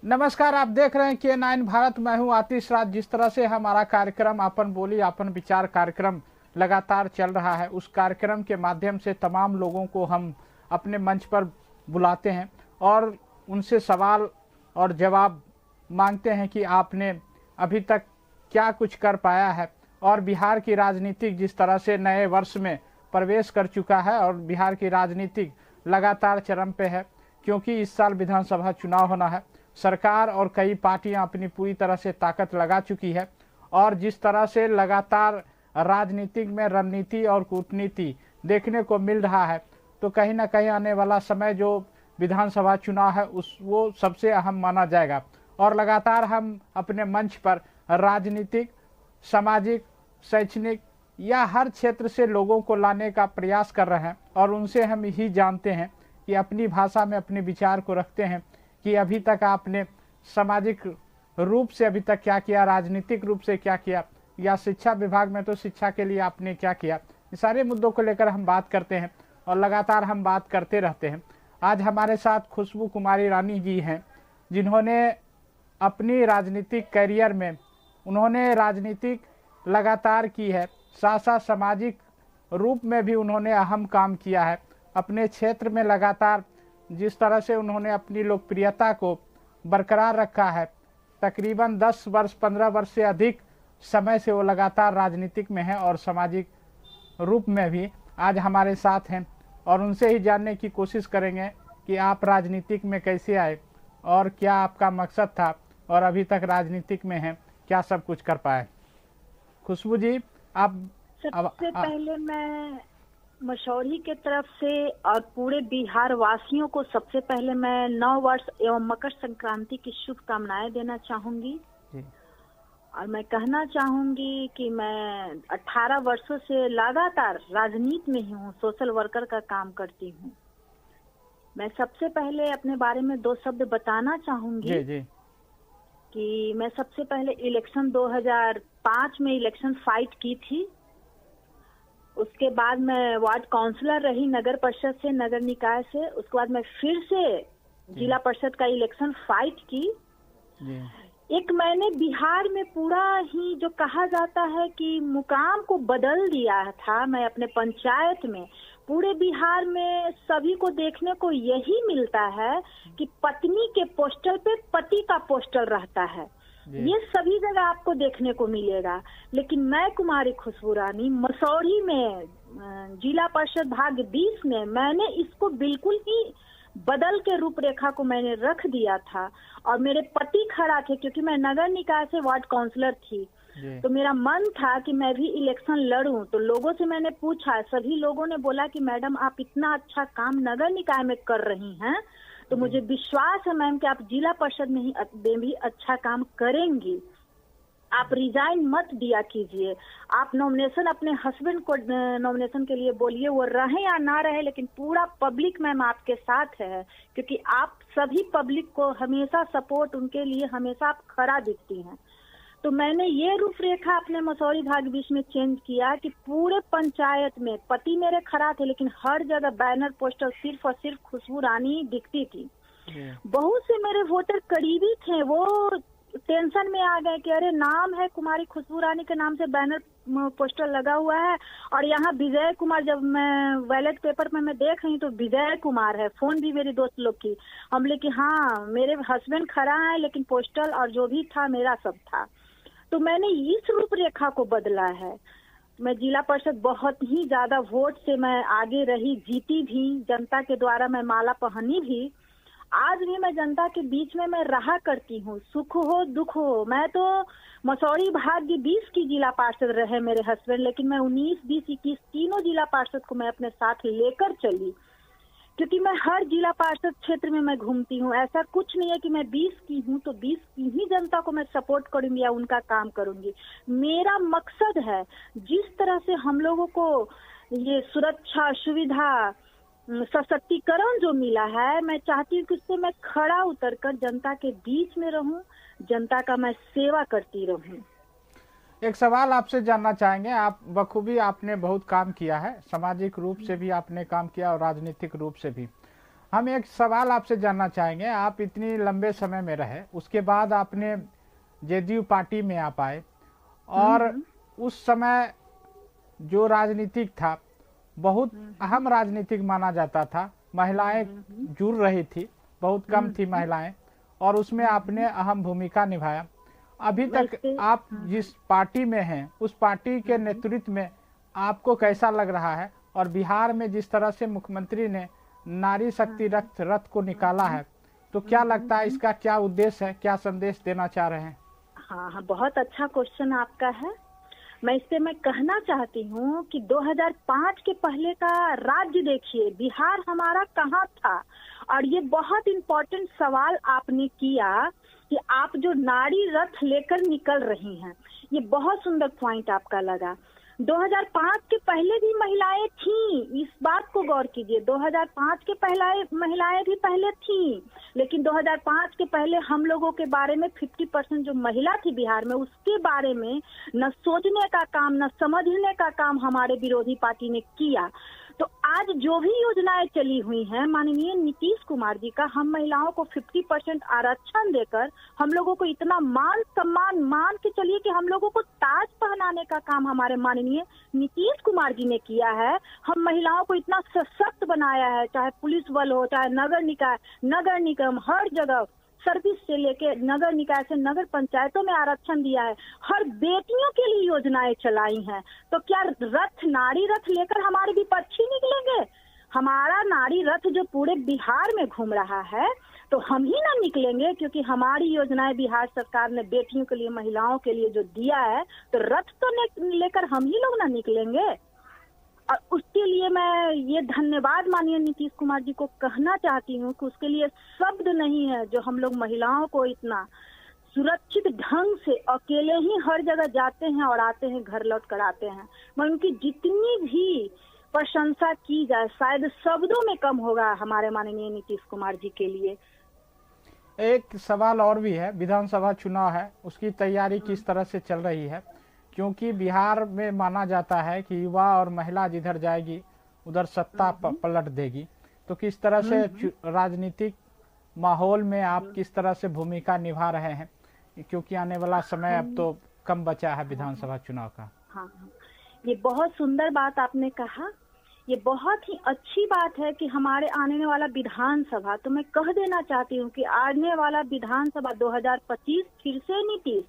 नमस्कार, आप देख रहे हैं K9 भारत। मैं हूं आतिश राज। जिस तरह से हमारा कार्यक्रम आपन बोली आपन विचार कार्यक्रम लगातार चल रहा है, उस कार्यक्रम के माध्यम से तमाम लोगों को हम अपने मंच पर बुलाते हैं और उनसे सवाल और जवाब मांगते हैं कि आपने अभी तक क्या कुछ कर पाया है। और बिहार की राजनीतिक जिस तरह से नए वर्ष में प्रवेश कर चुका है और बिहार की राजनीतिक लगातार चरम पे है, क्योंकि इस साल विधानसभा चुनाव होना है। सरकार और कई पार्टियां अपनी पूरी तरह से ताकत लगा चुकी है और जिस तरह से लगातार राजनीतिक में रणनीति और कूटनीति देखने को मिल रहा है, तो कहीं ना कहीं आने वाला समय जो विधानसभा चुनाव है वो सबसे अहम माना जाएगा। और लगातार हम अपने मंच पर राजनीतिक, सामाजिक, शैक्षणिक या हर क्षेत्र से लोगों को लाने का प्रयास कर रहे हैं और उनसे हम यही जानते हैं कि अपनी भाषा में अपने विचार को रखते हैं कि अभी तक आपने सामाजिक रूप से अभी तक क्या किया, राजनीतिक रूप से क्या किया, या शिक्षा विभाग में तो शिक्षा के लिए आपने क्या किया। ये सारे मुद्दों को लेकर हम बात करते हैं और लगातार हम बात करते रहते हैं। आज हमारे साथ खुशबू कुमारी रानी जी हैं, जिन्होंने अपनी राजनीतिक करियर में उन्होंने राजनीतिक लगातार की है, साथ साथ सामाजिक रूप में भी उन्होंने अहम काम किया है। अपने क्षेत्र में लगातार जिस तरह से उन्होंने अपनी लोकप्रियता को बरकरार रखा है, तकरीबन 10 वर्ष 15 वर्ष से अधिक समय से वो लगातार राजनीतिक में है और सामाजिक रूप में भी आज हमारे साथ हैं। और उनसे ही जानने की कोशिश करेंगे कि आप राजनीतिक में कैसे आए और क्या आपका मकसद था और अभी तक राजनीतिक में हैं, क्या सब कुछ कर पाए। खुशबू जी, आप सबसे पहले मैं मसौढ़ी के तरफ से और पूरे बिहार वासियों को सबसे पहले मैं नव वर्ष एवं मकर संक्रांति की शुभकामनाएं देना चाहूंगी। और मैं कहना चाहूंगी कि मैं 18 वर्षों से लगातार राजनीति में ही हूँ, सोशल वर्कर का काम करती हूँ। मैं सबसे पहले अपने बारे में 2 शब्द बताना चाहूंगी जी। कि मैं सबसे पहले इलेक्शन 2005 में इलेक्शन फाइट की थी। उसके बाद मैं वार्ड काउंसलर रही, नगर परिषद से, नगर निकाय से। उसके बाद मैं फिर से जिला परिषद का इलेक्शन फाइट की। एक मैंने बिहार में पूरा ही जो कहा जाता है कि मुकाम को बदल दिया था। मैं अपने पंचायत में पूरे बिहार में सभी को देखने को यही मिलता है कि पत्नी के पोस्टर पे पति का पोस्टर रहता है। ये सभी जगह आपको देखने को मिलेगा। लेकिन मैं कुमारी खुशबू रानी मसौढ़ी में जिला परिषद भाग 20 में मैंने इसको बिल्कुल ही बदल के रूपरेखा को मैंने रख दिया था। और मेरे पति खड़ा थे, क्योंकि मैं नगर निकाय से वार्ड काउंसलर थी, तो मेरा मन था कि मैं भी इलेक्शन लड़ूं। तो लोगों से मैंने पूछा, सभी लोगों ने बोला कि मैडम आप इतना अच्छा काम नगर निकाय में कर रही हैं, तो मुझे विश्वास है मैम कि आप जिला परिषद में भी अच्छा काम करेंगी। आप रिजाइन मत दिया कीजिए। आप नॉमिनेशन अपने हस्बैंड को नॉमिनेशन के लिए बोलिए, वो रहे या ना रहे, लेकिन पूरा पब्लिक मैम आपके साथ है, क्योंकि आप सभी पब्लिक को हमेशा सपोर्ट, उनके लिए हमेशा आप खड़ा दिखती हैं। तो मैंने ये रूपरेखा अपने मसौढ़ी भाग 20 में चेंज किया कि पूरे पंचायत में पति मेरे खड़ा थे, लेकिन हर जगह बैनर पोस्टर सिर्फ और सिर्फ खुशबू रानी दिखती थी। बहुत से मेरे वोटर करीबी थे, वो टेंशन में आ गए कि अरे नाम है कुमारी खुशबू रानी के नाम से बैनर पोस्टर लगा हुआ है, और यहाँ विजय कुमार, जब मैं बैलेट पेपर में मैं देख रही तो विजय कुमार है। फोन भी मेरी दोस्त लोग की, हम बोले कि हाँ मेरे हस्बैंड खड़ा है, लेकिन पोस्टल और जो भी था मेरा सब था। तो मैंने इस रूपरेखा को बदला है। मैं जिला परिषद बहुत ही ज्यादा वोट से मैं आगे रही, जीती भी, जनता के द्वारा मैं माला पहनी भी। आज भी मैं जनता के बीच में मैं रहा करती हूँ, सुख हो दुख हो। मैं तो मसौढ़ी भाग्य 20 की जिला पार्षद रहे मेरे हस्बैंड, लेकिन मैं 19, 20, 21 तीनों जिला पार्षद को मैं अपने साथ लेकर चली, क्योंकि मैं हर जिला पार्षद क्षेत्र में मैं घूमती हूँ। ऐसा कुछ नहीं है कि मैं 20 की हूँ तो 20 की ही जनता को मैं सपोर्ट करूंगी या उनका काम करूंगी। मेरा मकसद है, जिस तरह से हम लोगों को ये सुरक्षा, सुविधा, सशक्तिकरण जो मिला है, मैं चाहती हूँ कि उससे मैं खड़ा उतरकर जनता के बीच में रहूं, जनता का मैं सेवा करती रहूं। एक सवाल आपसे जानना चाहेंगे। आप बखूबी आपने बहुत काम किया है, सामाजिक रूप से भी आपने काम किया और राजनीतिक रूप से भी। हम एक सवाल आपसे जानना चाहेंगे, आप इतनी लंबे समय में रहे, उसके बाद आपने जेडीयू पार्टी में आप आए और उस समय जो राजनीतिक था बहुत अहम राजनीतिक माना जाता था, महिलाएं जुड़ रही थी, बहुत कम थी महिलाएं, और उसमें आपने अहम भूमिका निभाया। अभी तक आप जिस पार्टी में हैं उस पार्टी के नेतृत्व में आपको कैसा लग रहा है, और बिहार में जिस तरह से मुख्यमंत्री ने नारी शक्ति रथ को निकाला है, तो क्या लगता है इसका क्या उद्देश्य है, क्या संदेश देना चाह रहे हैं? हाँ, बहुत अच्छा क्वेश्चन आपका है। मैं कहना चाहती हूँ कि 2005 के पहले का राज्य देखिए, बिहार हमारा कहाँ था। और ये बहुत इम्पोर्टेंट सवाल आपने किया कि आप जो नारी रथ लेकर निकल रही हैं, ये बहुत सुंदर पॉइंट आपका लगा। 2005 के पहले भी महिलाएं थीं, इस बात को गौर कीजिए। 2005 के पहले महिलाएं भी पहले थीं, लेकिन 2005 के पहले हम लोगों के बारे में 50% जो महिला थी बिहार में, उसके बारे में न सोचने का काम, न समझने का काम हमारे विरोधी पार्टी ने किया। तो आज जो भी योजनाएं चली हुई हैं माननीय नीतीश कुमार जी का, हम महिलाओं को 50% आरक्षण देकर हम लोगों को इतना मान सम्मान मान के चलिए कि हम लोगों को ताज पहनाने का काम हमारे माननीय नीतीश कुमार जी ने किया है। हम महिलाओं को इतना सशक्त बनाया है, चाहे पुलिस बल हो, चाहे नगर निकाय, नगर निगम, हर जगह सर्विस से लेके नगर निकाय से नगर पंचायतों में आरक्षण दिया है, हर बेटियों के लिए योजनाएं चलाई हैं। तो क्या रथ, नारी रथ लेकर हमारे विपक्षी निकलेंगे? हमारा नारी रथ जो पूरे बिहार में घूम रहा है, तो हम ही ना निकलेंगे, क्योंकि हमारी योजनाएं बिहार सरकार ने बेटियों के लिए, महिलाओं के लिए जो दिया है, तो रथ तो लेकर हम ही लोग ना निकलेंगे। और उसके लिए मैं ये धन्यवाद माननीय नीतीश कुमार जी को कहना चाहती हूँ कि उसके लिए शब्द नहीं है, जो हम लोग महिलाओं को इतना सुरक्षित ढंग से अकेले ही हर जगह जाते हैं और आते हैं, घर लौट कर आते हैं। मैं उनकी जितनी भी प्रशंसा की जाए शायद शब्दों में कम होगा हमारे माननीय नीतीश कुमार जी के लिए। एक सवाल और भी है, विधानसभा चुनाव है, उसकी तैयारी किस तरह से चल रही है? क्योंकि बिहार में माना जाता है कि युवा और महिला जिधर जाएगी उधर सत्ता पलट देगी, तो किस तरह से राजनीतिक माहौल में आप किस तरह से भूमिका निभा रहे हैं, क्योंकि आने वाला समय अब तो कम बचा है विधानसभा चुनाव का? हाँ, ये बहुत सुंदर बात आपने कहा। ये बहुत ही अच्छी बात है कि हमारे आने वाला विधानसभा, तो मैं कह देना चाहती हूँ कि आने वाला विधानसभा 2025 फिर से नीतीश,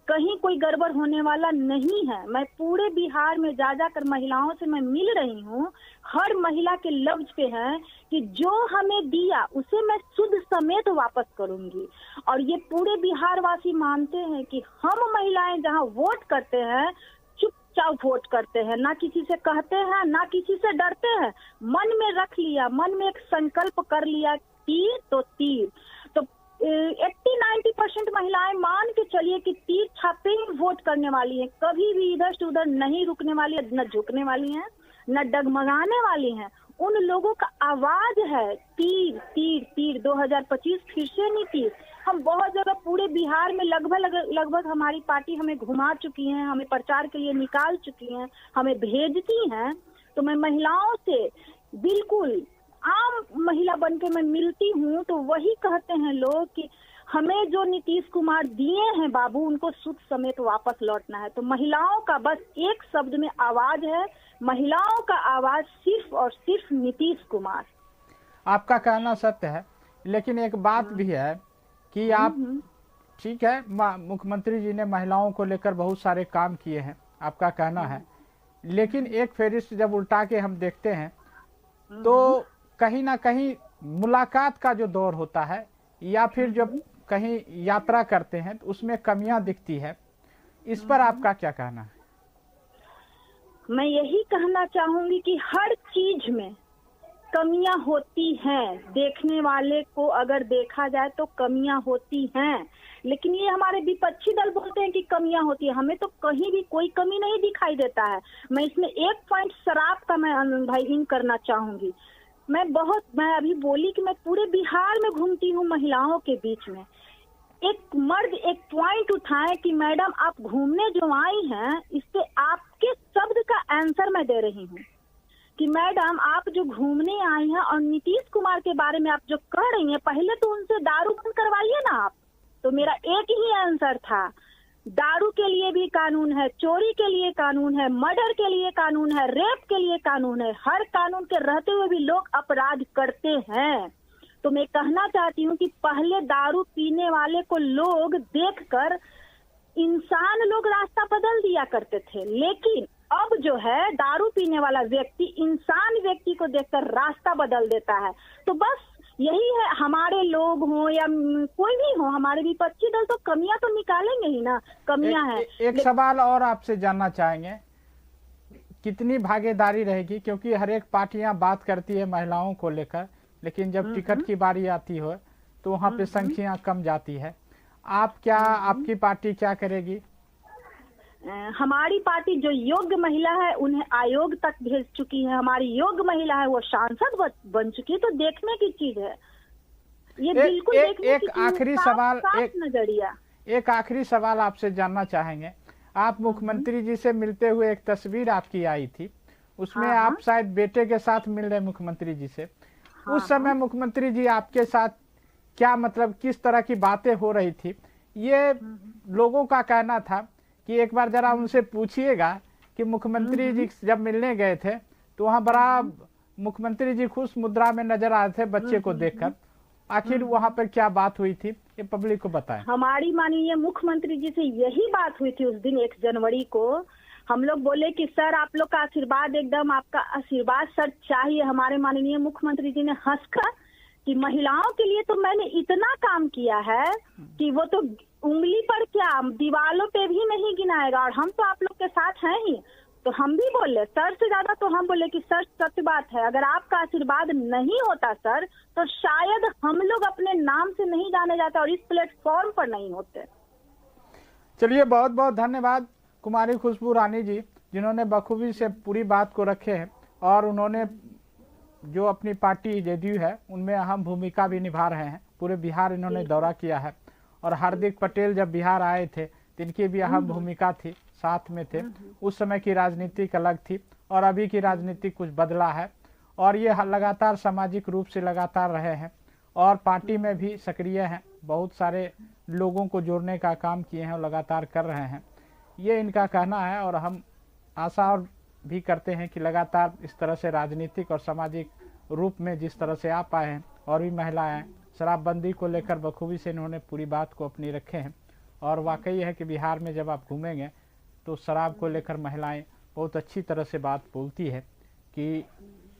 कहीं कोई गड़बड़ होने वाला नहीं है। मैं पूरे बिहार में जा जाकर महिलाओं से मैं मिल रही हूँ, हर महिला के लफ्ज पे है कि जो हमें दिया उसे मैं शुद्ध समेत वापस करूंगी। और ये पूरे बिहार वासी मानते हैं कि हम महिलाएं जहाँ वोट करते हैं, चुपचाप वोट करते हैं, ना किसी से कहते हैं, ना किसी से डरते हैं। मन में रख लिया, मन में एक संकल्प कर लिया, तीर तो तीर। तो 80-90% महिलाएं मान के चलिए कि तीर छापते ही वोट करने वाली हैं, कभी भी इधर से उधर नहीं रुकने वाली है, न झुकने वाली हैं, न डगमगाने वाली हैं। उन लोगों का आवाज है तीर तीर तीर 2025 फिर से नीतीश। हम बहुत जगह पूरे बिहार में लगभग हमारी पार्टी हमें घुमा चुकी है, हमें प्रचार के लिए निकाल चुकी हैं, हमें भेजती हैं। तो मैं महिलाओं से बिल्कुल आम महिला बन के मैं मिलती हूँ, तो वही कहते हैं लोग कि हमें जो नीतीश कुमार दिए हैं बाबू, उनको सुध समेत वापस लौटना है। तो महिलाओं का बस एक शब्द में आवाज है, महिलाओं का आवाज सिर्फ और सिर्फ नीतीश कुमार। आपका कहना सत्य है, लेकिन एक बात भी है कि आप, ठीक है, मुख्यमंत्री जी ने महिलाओं को लेकर बहुत सारे काम किए हैं, आपका कहना है, लेकिन एक फेरिस्त जब उल्टा के हम देखते हैं तो कहीं ना कहीं मुलाकात का जो दौर होता है या फिर जब कहीं यात्रा करते हैं तो उसमें कमियां दिखती है। इस पर आपका क्या कहना है? मैं यही कहना चाहूंगी कि हर चीज में कमियां होती हैं, देखने वाले को अगर देखा जाए तो कमियां होती हैं, लेकिन ये हमारे विपक्षी दल बोलते हैं कि कमियां होती है। हमें तो कहीं भी कोई कमी नहीं दिखाई देता है। मैं इसमें एक पॉइंट शराब का मैं भाई इन करना चाहूंगी। मैं अभी बोली कि मैं पूरे बिहार में घूमती हूँ महिलाओं के बीच में। एक मर्द एक पॉइंट उठाए कि मैडम आप घूमने जो आई हैं, इस पे आपके शब्द का आंसर मैं दे रही हूँ कि मैडम आप जो घूमने आई हैं और नीतीश कुमार के बारे में आप जो कह रही हैं, पहले तो उनसे दारू बंद करवाइए ना आप। तो मेरा एक ही आंसर था, दारू के लिए भी कानून है, चोरी के लिए कानून है, मर्डर के लिए कानून है, रेप के लिए कानून है। हर कानून के रहते हुए भी लोग अपराध करते हैं। तो मैं कहना चाहती हूँ कि पहले दारू पीने वाले को लोग देखकर इंसान लोग रास्ता बदल दिया करते थे, लेकिन अब जो है दारू पीने वाला व्यक्ति इंसान व्यक्ति को देखकर रास्ता बदल देता है। तो बस यही है, हमारे लोग हों या कोई भी हो, हमारे विपक्षी दल तो कमियां तो निकालेंगे ही ना, कमियां हैं। एक सवाल और आपसे जानना चाहेंगे, कितनी भागीदारी रहेगी, क्योंकि हर एक पार्टियां बात करती है महिलाओं को लेकर, लेकिन जब टिकट की बारी आती हो तो वहां पे संख्या कम जाती है। आप क्या, आपकी पार्टी क्या करेगी? हमारी पार्टी जो योग्य महिला है उन्हें आयोग तक भेज चुकी है। हमारी योग्य महिला है वो सांसद बन चुकी है। तो देखने की चीज है ये, बिल्कुल देखने की चीज। आखिरी सवाल, नजरिया एक आखिरी सवाल आपसे जानना चाहेंगे। आप मुख्यमंत्री जी से मिलते हुए एक तस्वीर आपकी आई थी, उसमें आप शायद बेटे के साथ मिल रहे मुख्यमंत्री जी से। उस समय मुख्यमंत्री जी आपके साथ क्या, मतलब किस तरह की बातें हो रही थी? ये लोगों का कहना था कि एक बार जरा उनसे पूछिएगा कि मुख्यमंत्री जी जब मिलने गए थे तो वहाँ बड़ा मुख्यमंत्री जी खुश मुद्रा में नजर आ रहे थे बच्चे को देखकर। आखिर वहाँ पर क्या बात हुई थी, ये पब्लिक को बताएं। हमारी माननीय मुख्यमंत्री जी से यही बात हुई थी उस दिन 1 जनवरी को। हम लोग बोले कि सर आप लोग का आशीर्वाद, एकदम आपका आशीर्वाद सर चाहिए। हमारे माननीय मुख्यमंत्री जी ने हंसकर कि महिलाओं के लिए तो मैंने इतना काम किया है कि वो तो उंगली पर क्या दीवालों पे भी नहीं गिनाएगा, और हम तो आप लोग के साथ हैं ही। तो हम भी बोले सर से ज्यादा, तो हम बोले कि सर सत्य बात है, अगर आपका आशीर्वाद नहीं होता सर तो शायद हम लोग अपने नाम से नहीं जाने जाते और इस प्लेटफॉर्म पर नहीं होते। चलिए, बहुत बहुत धन्यवाद कुमारी खुशबू रानी जी, जिन्होंने बखूबी से पूरी बात को रखे हैं और उन्होंने जो अपनी पार्टी जेडीयू है उनमें अहम भूमिका भी निभा रहे हैं। पूरे बिहार इन्होंने दौरा किया है और हार्दिक पटेल जब बिहार आए थे तो इनकी भी अहम भूमिका थी, साथ में थे। उस समय की राजनीति अलग थी और अभी की राजनीति कुछ बदला है और ये लगातार सामाजिक रूप से लगातार रहे हैं और पार्टी में भी सक्रिय हैं। बहुत सारे लोगों को जोड़ने का काम किए हैं और लगातार कर रहे हैं, ये इनका कहना है। और हम आशा और भी करते हैं कि लगातार इस तरह से राजनीतिक और सामाजिक रूप में जिस तरह से आप आए हैं और भी महिलाएं, शराबबंदी को लेकर बखूबी से इन्होंने पूरी बात को अपनी रखे हैं। और वाकई है कि बिहार में जब आप घूमेंगे तो शराब को लेकर महिलाएं बहुत अच्छी तरह से बात बोलती है कि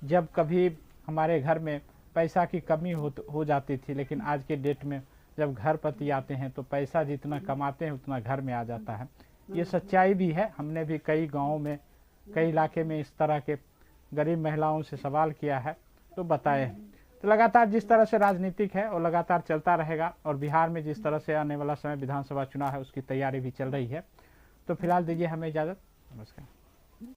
जब कभी हमारे घर में पैसा की कमी हो जाती थी, लेकिन आज के डेट में जब घर पति आते हैं तो पैसा जितना कमाते हैं उतना घर में आ जाता है। ये सच्चाई भी है। हमने भी कई गाँव में, कई इलाके में इस तरह के गरीब महिलाओं से सवाल किया है तो बताए हैं। तो लगातार जिस तरह से राजनीतिक है और लगातार चलता रहेगा और बिहार में जिस तरह से आने वाला समय विधानसभा चुनाव है उसकी तैयारी भी चल रही है। तो फिलहाल दीजिए हमें इजाज़त, नमस्कार।